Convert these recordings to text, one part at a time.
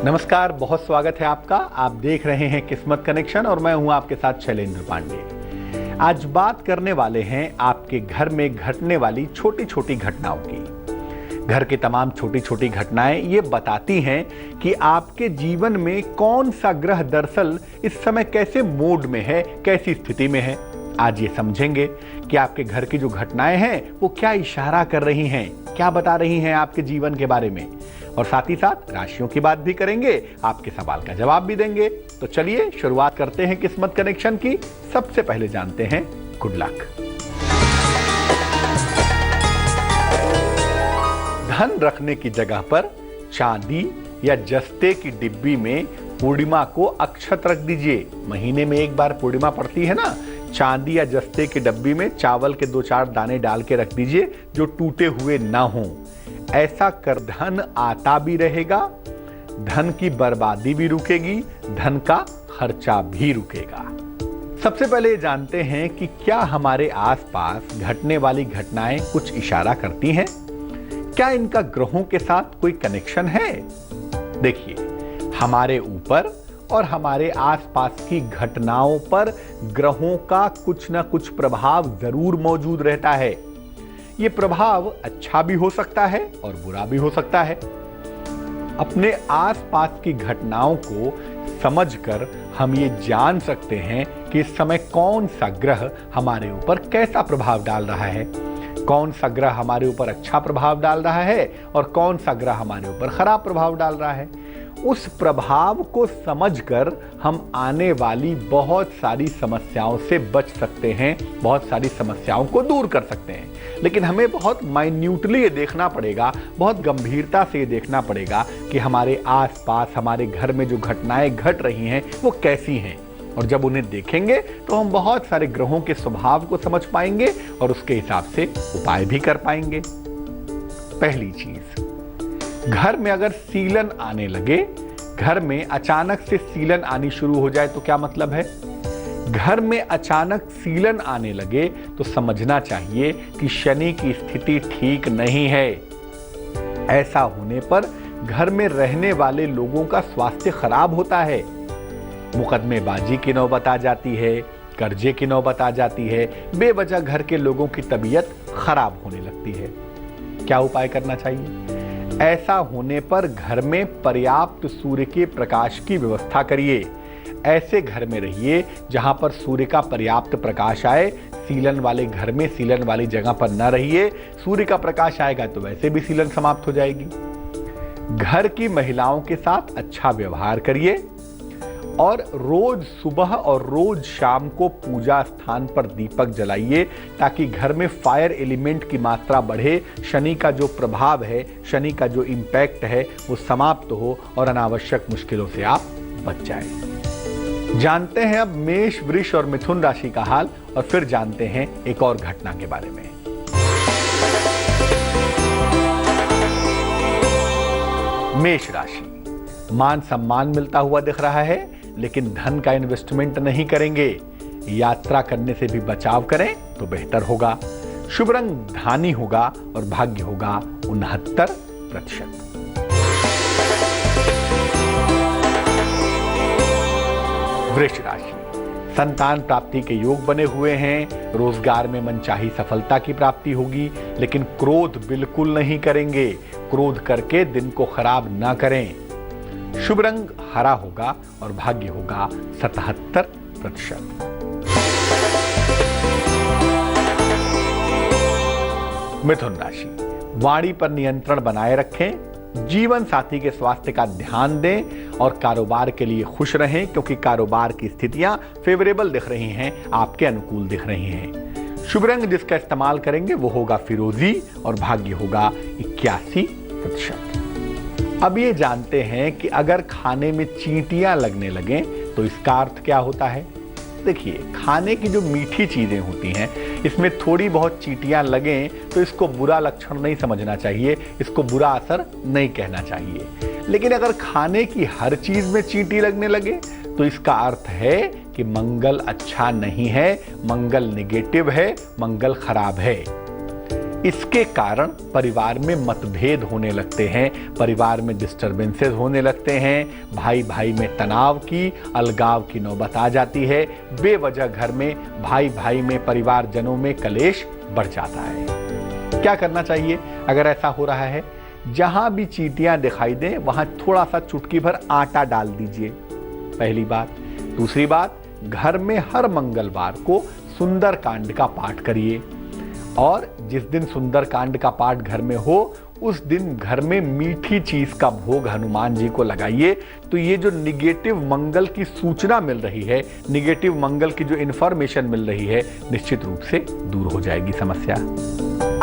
नमस्कार, बहुत स्वागत है आपका। आप देख रहे हैं किस्मत कनेक्शन और मैं हूं आपके साथ शैलेंद्र पांडे। आज बात करने वाले हैं आपके घर में घटने वाली छोटी छोटी घटनाओं की। घर की तमाम छोटी छोटी घटनाएं ये बताती हैं कि आपके जीवन में कौन सा ग्रह दरअसल इस समय कैसे मोड में है, कैसी स्थिति में है। आज ये समझेंगे कि आपके घर की जो घटनाएं हैं वो क्या इशारा कर रही हैं, क्या बता रही हैं आपके जीवन के बारे में, और साथ ही साथ राशियों की बात भी करेंगे, आपके सवाल का जवाब भी देंगे। तो चलिए शुरुआत करते हैं किस्मत कनेक्शन की। सबसे पहले जानते हैं गुड लक। धन रखने की जगह पर चांदी या जस्ते की डिब्बी में पूर्णिमा को अक्षत रख दीजिए। महीने में एक बार पूर्णिमा पड़ती है ना, चांदी या जस्ते की डब्बी में चावल के 2-4 दाने डाल के रख दीजिए जो टूटे हुए ना हों। ऐसा कर धन आता भी रहेगा, धन की बर्बादी भी रुकेगी, धन का खर्चा भी रुकेगा। सबसे पहले जानते हैं कि क्या हमारे आसपास घटने वाली घटनाएं कुछ इशारा करती हैं? क्या इनका ग्रहों के साथ कोई कनेक्शन है? देखिए, हमारे ऊपर और हमारे आसपास की घटनाओं पर ग्रहों का कुछ ना कुछ प्रभाव जरूर मौजूद रहता है। ये प्रभाव अच्छा भी हो सकता है और बुरा भी हो सकता है। अपने आसपास की घटनाओं को समझकर हम ये जान सकते हैं कि इस समय कौन सा ग्रह हमारे ऊपर कैसा प्रभाव डाल रहा है, कौन सा ग्रह हमारे ऊपर अच्छा प्रभाव डाल रहा है और कौन सा ग्रह हमारे ऊपर खराब प्रभाव डाल रहा है। उस प्रभाव को समझकर हम आने वाली बहुत सारी समस्याओं से बच सकते हैं, बहुत सारी समस्याओं को दूर कर सकते हैं। लेकिन हमें बहुत माइन्यूटली ये देखना पड़ेगा, बहुत गंभीरता से ये देखना पड़ेगा कि हमारे आसपास, हमारे घर में जो घटनाएं घट रही हैं वो कैसी हैं। और जब उन्हें देखेंगे तो हम बहुत सारे ग्रहों के स्वभाव को समझ पाएंगे और उसके हिसाब से उपाय भी कर पाएंगे। पहली चीज, घर में अगर सीलन आने लगे, घर में अचानक से सीलन आनी शुरू हो जाए तो क्या मतलब है? घर में अचानक सीलन आने लगे तो समझना चाहिए कि शनि की स्थिति ठीक नहीं है। ऐसा होने पर घर में रहने वाले लोगों का स्वास्थ्य खराब होता है, मुकदमेबाजी की नौबत आ जाती है, कर्जे की नौबत आ जाती है, बेवजह घर के लोगों की तबीयत खराब होने लगती है। क्या उपाय करना चाहिए? ऐसा होने पर घर में पर्याप्त सूर्य के प्रकाश की व्यवस्था करिए। ऐसे घर में रहिए जहां पर सूर्य का पर्याप्त प्रकाश आए। सीलन वाले घर में, सीलन वाली जगह पर न रहिए। सूर्य का प्रकाश आएगा तो वैसे भी सीलन समाप्त हो जाएगी। घर की महिलाओं के साथ अच्छा व्यवहार करिए और रोज सुबह और रोज शाम को पूजा स्थान पर दीपक जलाइए ताकि घर में फायर एलिमेंट की मात्रा बढ़े, शनि का जो प्रभाव है, शनि का जो इंपैक्ट है वो समाप्त हो और अनावश्यक मुश्किलों से आप बच जाएं। जानते हैं अब मेष, वृष और मिथुन राशि का हाल और फिर जानते हैं एक और घटना के बारे में। मेष राशि, मान सम्मान मिलता हुआ दिख रहा है लेकिन धन का इन्वेस्टमेंट नहीं करेंगे। यात्रा करने से भी बचाव करें तो बेहतर होगा। शुभ रंग धानी होगा और भाग्य होगा 69%। वृष राशि, संतान प्राप्ति के योग बने हुए हैं। रोजगार में मनचाही सफलता की प्राप्ति होगी, लेकिन क्रोध बिल्कुल नहीं करेंगे। क्रोध करके दिन को खराब ना करें। शुभ रंग हरा होगा और भाग्य होगा 77%। मिथुन राशि, वाणी पर नियंत्रण बनाए रखें। जीवन साथी के स्वास्थ्य का ध्यान दें और कारोबार के लिए खुश रहें क्योंकि कारोबार की स्थितियां फेवरेबल दिख रही हैं, आपके अनुकूल दिख रही हैं। शुभ रंग जिसका इस्तेमाल करेंगे वो होगा फिरोजी और भाग्य होगा 81%। अब ये जानते हैं कि अगर खाने में चींटियां लगने लगें तो इसका अर्थ क्या होता है। देखिए, खाने की जो मीठी चीजें होती हैं इसमें थोड़ी बहुत चींटियां लगें तो इसको बुरा लक्षण नहीं समझना चाहिए, इसको बुरा असर नहीं कहना चाहिए। लेकिन अगर खाने की हर चीज में चींटी लगने लगे तो इसका अर्थ है कि मंगल अच्छा नहीं है, मंगल नेगेटिव है, मंगल खराब है। इसके कारण परिवार में मतभेद होने लगते हैं, परिवार में डिस्टर्बेंसेस होने लगते हैं, भाई भाई में तनाव की, अलगाव की नौबत आ जाती है। बेवजह घर में भाई भाई में, परिवारजनों में कलेश बढ़ जाता है। क्या करना चाहिए अगर ऐसा हो रहा है? जहां भी चींटियां दिखाई दें वहां थोड़ा सा चुटकी भर आटा डाल दीजिए, पहली बात। दूसरी बात, घर में हर मंगलवार को सुंदरकांड का पाठ करिए, और जिस दिन सुंदरकांड का पाठ घर में हो उस दिन घर में मीठी चीज का भोग हनुमान जी को लगाइए। तो ये जो निगेटिव मंगल की सूचना मिल रही है, निगेटिव मंगल की जो इंफॉर्मेशन मिल रही है, निश्चित रूप से दूर हो जाएगी समस्या।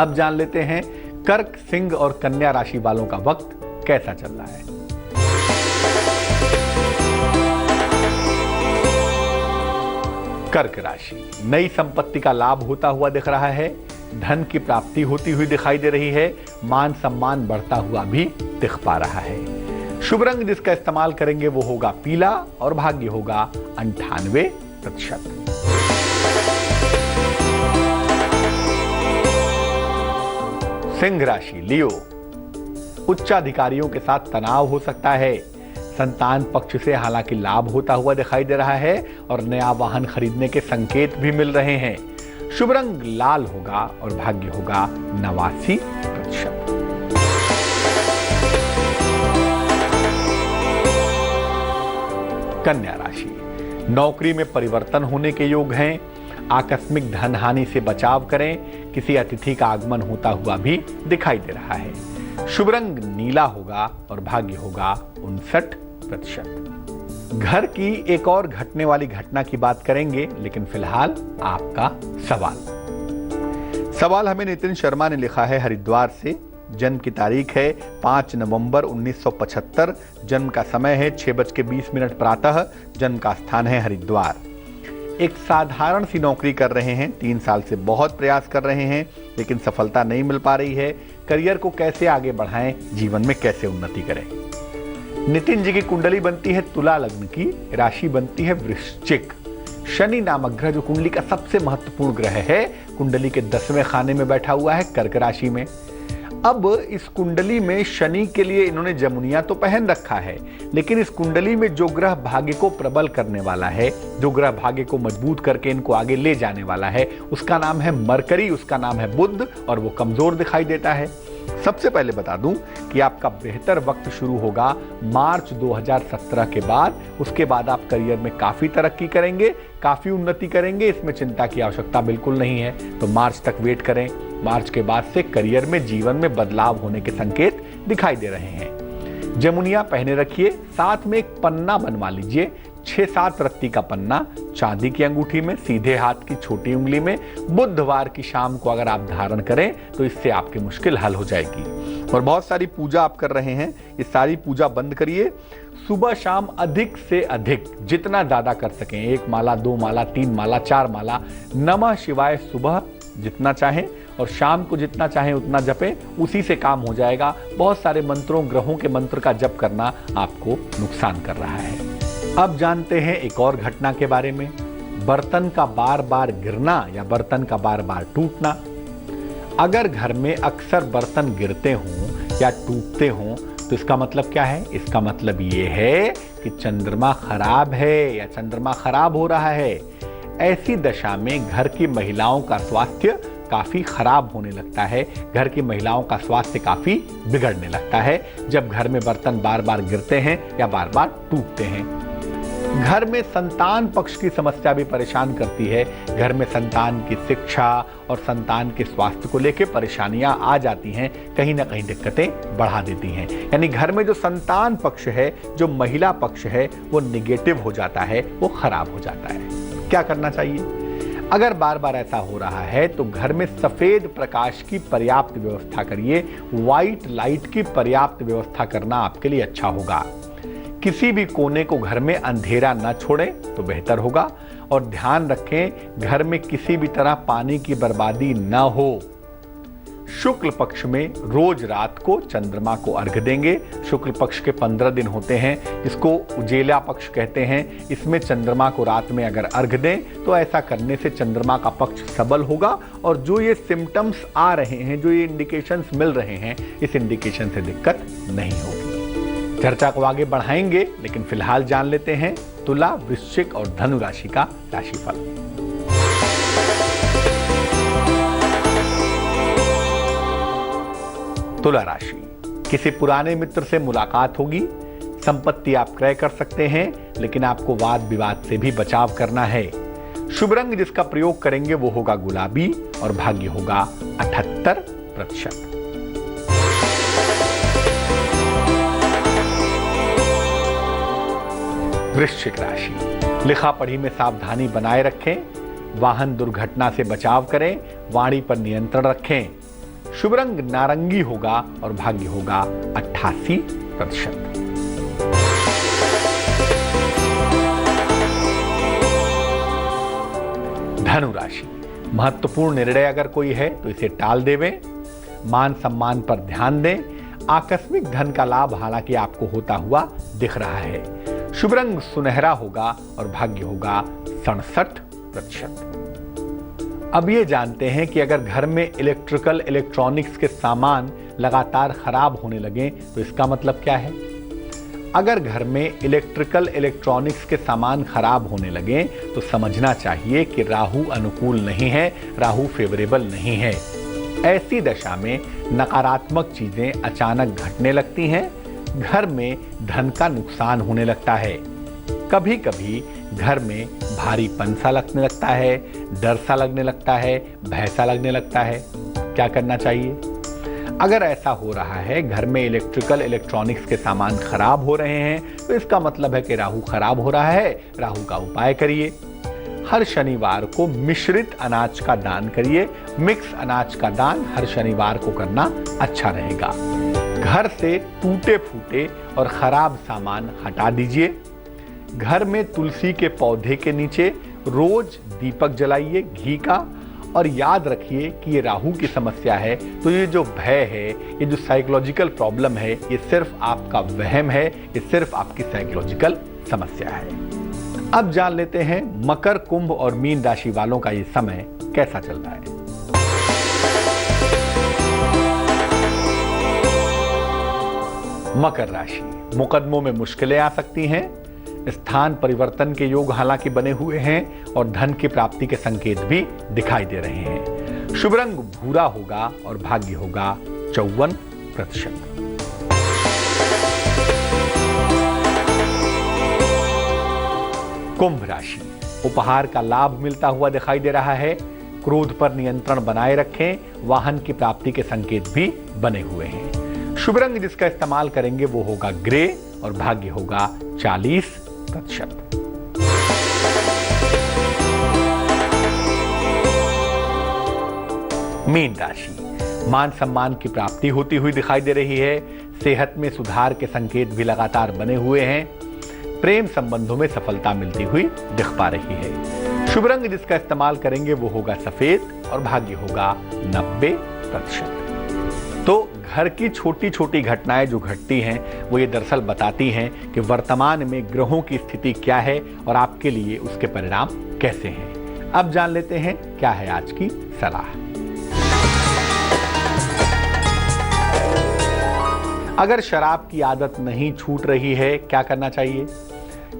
अब जान लेते हैं कर्क, सिंह और कन्या राशि वालों का वक्त कैसा चल रहा है। कर्क राशि, नई संपत्ति का लाभ होता हुआ दिख रहा है, धन की प्राप्ति होती हुई दिखाई दे रही है, मान सम्मान बढ़ता हुआ भी दिख पा रहा है। शुभ रंग जिसका इस्तेमाल करेंगे वो होगा पीला और भाग्य होगा 98%। सिंह राशि, लियो, उच्चाधिकारियों के साथ तनाव हो सकता है, संतान पक्ष से हालांकि लाभ होता हुआ दिखाई दे रहा है और नया वाहन खरीदने के संकेत भी मिल रहे हैं। शुभ रंग लाल होगा और भाग्य होगा 89%। कन्या राशि, नौकरी में परिवर्तन होने के योग हैं, आकस्मिक धन हानि से बचाव करें, किसी अतिथि का आगमन होता हुआ भी दिखाई दे रहा है। शुभ रंग नीला होगा और भाग्य होगा 59%। घर की एक और घटने वाली घटना की बात करेंगे, लेकिन फिलहाल आपका सवाल हमें नितिन शर्मा ने लिखा है हरिद्वार से। जन्म की तारीख है 5 नवंबर 1975, जन्म का समय है 6:20 प्रातः, जन्म का स्थान है हरिद्वार। एक साधारण सी नौकरी कर रहे हैं, 3 साल से बहुत प्रयास कर रहे हैं लेकिन सफलता नहीं मिल पा रही है। करियर को कैसे आगे बढ़ाएं, जीवन में कैसे उन्नति करें। नितिन जी की कुंडली बनती है तुला लग्न की, राशि बनती है वृश्चिक। शनि नामक ग्रह जो कुंडली का सबसे महत्वपूर्ण ग्रह है, कुंडली के 10वें खाने में बैठा हुआ है कर्क राशि में। अब इस कुंडली में शनि के लिए इन्होंने जमुनिया तो पहन रखा है, लेकिन इस कुंडली में जो ग्रह भाग्य को प्रबल करने वाला है, जो ग्रह भाग्य को मजबूत करके इनको आगे ले जाने वाला है, उसका नाम है मरकरी, उसका नाम है बुध, और वो कमजोर दिखाई देता है। सबसे पहले बता दूं कि आपका बेहतर वक्त शुरू होगा मार्च 2017 के बाद। उसके बाद आप करियर में काफी तरक्की करेंगे, काफी उन्नति करेंगे, इसमें चिंता की आवश्यकता बिल्कुल नहीं है। तो मार्च तक वेट करें, मार्च के बाद से करियर में, जीवन में बदलाव होने के संकेत दिखाई दे रहे हैं। जमुनिया पहने रखिए, साथ में एक पन्ना बनवा लीजिए, 6-7 रत्ती का पन्ना, चांदी की अंगूठी में, सीधे हाथ की छोटी उंगली में। बुधवार की शाम को अगर आप धारण करें तो इससे आपकी मुश्किल हल हो जाएगी। और बहुत सारी पूजा आप कर रहे हैं, ये सारी पूजा बंद करिए। सुबह शाम अधिक से अधिक जितना ज्यादा कर सकें, 1 माला, 2 माला, 3 माला, 4 माला नमः शिवाय सुबह जितना चाहें और शाम को जितना चाहें उतना जपें, उसी से काम हो जाएगा। बहुत सारे मंत्रों, ग्रहों के मंत्र का जप करना आपको नुकसान कर रहा है। अब जानते हैं एक और घटना के बारे में, बर्तन का बार बार गिरना या बर्तन का बार बार टूटना। अगर घर में अक्सर बर्तन गिरते हों या टूटते हों तो इसका मतलब क्या है? इसका मतलब ये है कि चंद्रमा खराब है या चंद्रमा खराब हो रहा है। ऐसी दशा में घर की महिलाओं का स्वास्थ्य काफी खराब होने लगता है, घर की महिलाओं का स्वास्थ्य काफी बिगड़ने लगता है जब घर में बर्तन बार बार गिरते हैं या बार बार टूटते हैं। घर में संतान पक्ष की समस्या भी परेशान करती है। घर में संतान की शिक्षा और संतान के स्वास्थ्य को लेकर परेशानियां आ जाती हैं, कहीं ना कहीं दिक्कतें बढ़ा देती हैं। यानी घर में जो संतान पक्ष है, जो महिला पक्ष है, वो निगेटिव हो जाता है, वो खराब हो जाता है। क्या करना चाहिए? अगर बार बार ऐसा हो रहा है तो घर में सफेद प्रकाश की पर्याप्त व्यवस्था करिए। व्हाइट लाइट की पर्याप्त व्यवस्था करना आपके लिए अच्छा होगा। किसी भी कोने को घर में अंधेरा न छोड़ें तो बेहतर होगा। और ध्यान रखें घर में किसी भी तरह पानी की बर्बादी न हो। शुक्ल पक्ष में रोज रात को चंद्रमा को अर्घ्य देंगे। शुक्ल पक्ष के 15 दिन होते हैं, इसको उजेला पक्ष कहते हैं। इसमें चंद्रमा को रात में अगर अर्घ्य दें तो ऐसा करने से चंद्रमा का पक्ष सबल होगा और जो ये सिम्टम्स आ रहे हैं, जो ये इंडिकेशंस मिल रहे हैं, इस इंडिकेशन से दिक्कत नहीं होगी। चर्चा को आगे बढ़ाएंगे, लेकिन फिलहाल जान लेते हैं तुला, वृश्चिक और धनु राशि का राशिफल। तुला राशि, किसी पुराने मित्र से मुलाकात होगी। संपत्ति आप क्रय कर सकते हैं, लेकिन आपको वाद विवाद से भी बचाव करना है। शुभ रंग जिसका प्रयोग करेंगे वो होगा गुलाबी और भाग्य होगा 78%। वृश्चिक राशि, लिखा पढ़ी में सावधानी बनाए रखें, वाहन दुर्घटना से बचाव करें, वाणी पर नियंत्रण रखें। शुभ रंग नारंगी होगा और भाग्य होगा 88%। धनु राशि, महत्वपूर्ण निर्णय अगर कोई है तो इसे टाल देवें। मान सम्मान पर ध्यान दें। आकस्मिक धन का लाभ हालांकि आपको होता हुआ दिख रहा है। शुभ रंग सुनहरा होगा और भाग्य होगा 67%। अब ये जानते हैं कि अगर घर में इलेक्ट्रॉनिक्स के सामान लगातार खराब होने लगे तो इसका मतलब क्या है। अगर घर में इलेक्ट्रॉनिक्स के सामान खराब होने लगे तो समझना चाहिए कि राहु अनुकूल नहीं है, राहु फेवरेबल नहीं है। ऐसी दशा में नकारात्मक चीजें अचानक घटने लगती हैं, घर में धन का नुकसान होने लगता है। कभी कभी घर में भारीपन सा लगने लगता है, डर सा लगने लगता है, भय सा लगने लगता है। क्या करना चाहिए? अगर ऐसा हो रहा है, घर में इलेक्ट्रॉनिक्स के सामान खराब हो रहे हैं, तो इसका मतलब है कि राहु खराब हो रहा है। राहु का उपाय करिए। हर शनिवार को मिश्रित अनाज का दान करिए। मिक्स अनाज का दान हर शनिवार को करना अच्छा रहेगा। घर से टूटे फूटे और खराब सामान हटा दीजिए। घर में तुलसी के पौधे के नीचे रोज दीपक जलाइए घी का, और याद रखिए कि ये राहु की समस्या है, तो ये जो भय है, ये जो साइकोलॉजिकल प्रॉब्लम है, ये सिर्फ आपका वहम है, ये सिर्फ आपकी साइकोलॉजिकल समस्या है। अब जान लेते हैं मकर, कुंभ और मीन राशि वालों का ये समय कैसा चल रहा है। मकर राशि, मुकदमों में मुश्किलें आ सकती हैं। स्थान परिवर्तन के योग हालांकि बने हुए हैं और धन की प्राप्ति के संकेत भी दिखाई दे रहे हैं। शुभ रंग भूरा होगा और भाग्य होगा 54%। कुंभ राशि, उपहार का लाभ मिलता हुआ दिखाई दे रहा है। क्रोध पर नियंत्रण बनाए रखें। वाहन की प्राप्ति के संकेत भी बने हुए हैं। शुभ रंग जिसका इस्तेमाल करेंगे वो होगा ग्रे और भाग्य होगा 40%। मीन राशि, मान सम्मान की प्राप्ति होती हुई दिखाई दे रही है। सेहत में सुधार के संकेत भी लगातार बने हुए हैं। प्रेम संबंधों में सफलता मिलती हुई दिख पा रही है। शुभ रंग जिसका इस्तेमाल करेंगे वो होगा सफेद और भाग्य होगा 90%। तो घर की छोटी छोटी घटनाएं जो घटती हैं वो ये दरअसल बताती हैं कि वर्तमान में ग्रहों की स्थिति क्या है और आपके लिए उसके परिणाम कैसे हैं। अब जान लेते हैं क्या है आज की सलाह। अगर शराब की आदत नहीं छूट रही है, क्या करना चाहिए?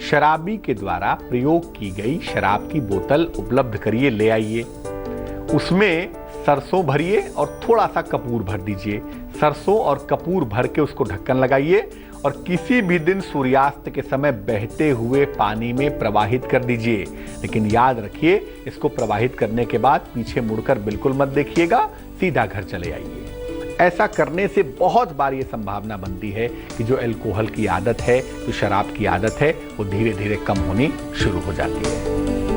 शराबी के द्वारा प्रयोग की गई शराब की बोतल उपलब्ध करिए, ले आइए। उसमें सरसों भरिए और थोड़ा सा कपूर भर दीजिए। सरसों और कपूर भर के उसको ढक्कन लगाइए और किसी भी दिन सूर्यास्त के समय बहते हुए पानी में प्रवाहित कर दीजिए। लेकिन याद रखिए, इसको प्रवाहित करने के बाद पीछे मुड़कर बिल्कुल मत देखिएगा, सीधा घर चले आइए। ऐसा करने से बहुत बार ये संभावना बनती है कि जो अल्कोहल की आदत है, जो शराब की आदत है, वो धीरे धीरे कम होनी शुरू हो जाती है।